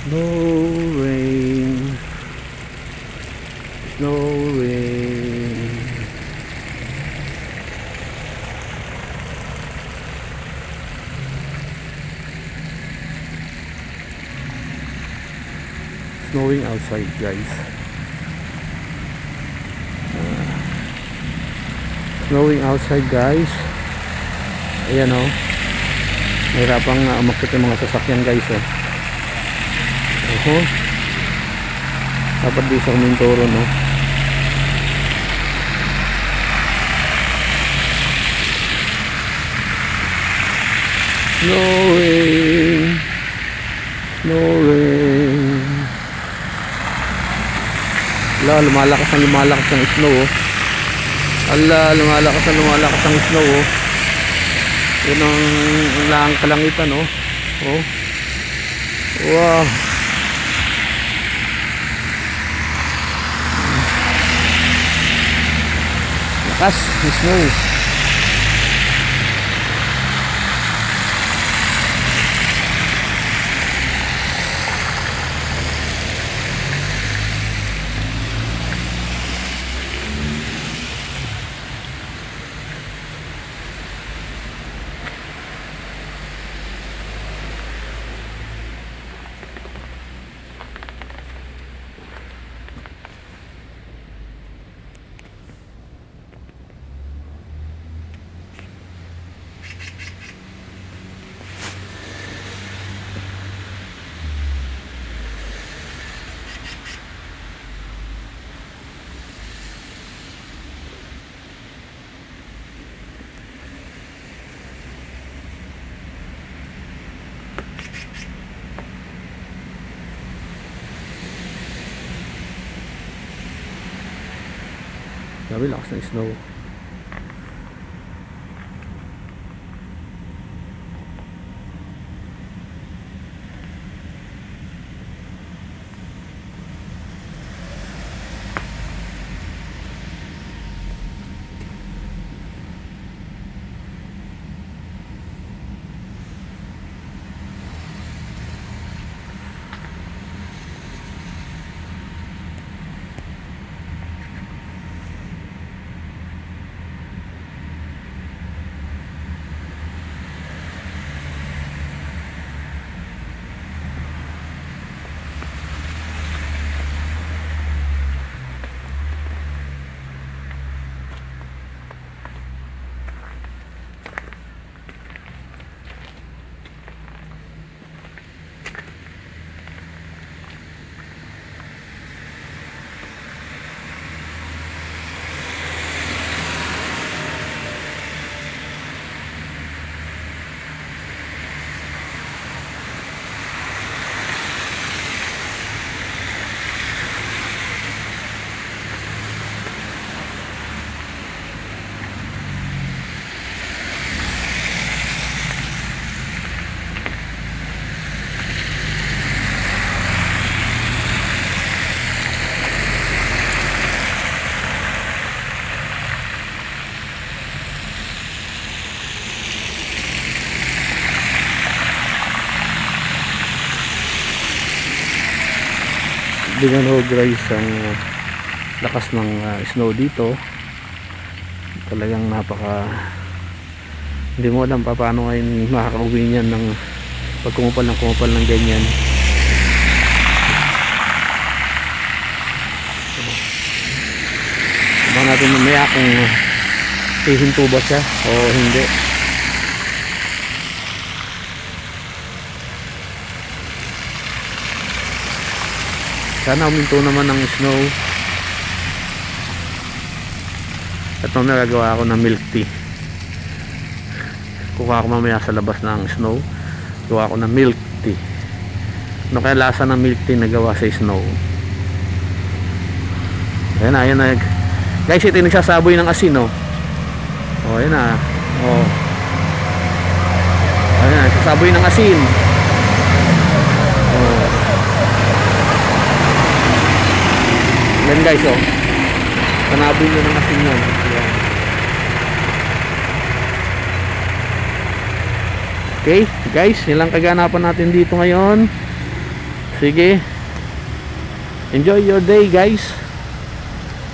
Snow rain, snow rain. Snowing outside, guys. Snowing outside, guys. Ayan oh. Mahirapang umakyat yung mga sasakyan, guys oh. Dapat di sa kuminturo, no? Snowing, snowing. Ala, lumalakas ang snow oh. Ala, lumalakas ang snow oh. Yun ang kalangitan oh. Oh. Wow. Lakas ng snow. Grabe, lakas ng snow. Tingnan ho guys ang lakas ng snow dito. Talagang hindi mo alam paano ngayon makakauwi niyan ng pag kumupal ng ganyan. Abangan natin mamaya kung hihinto ba siya o hindi. Sana huminto naman ng snow. At mamaya gagawa ako ng milk tea. Kukuha ako mamaya sa labas ng snow. Gawa ako ng milk tea. Ano kaya lasa ng milk tea na gawa sa snow? Ayan na. Guys, ito yung nagsasaboy ng asin oh. Oh, ayan na. Oh. Ayan na, nagsasaboy ng asin. Yan guys oh. Tanaboy nyo ng asin yan. Okay guys, yun lang kaganapan natin dito ngayon Sige. Enjoy your day guys.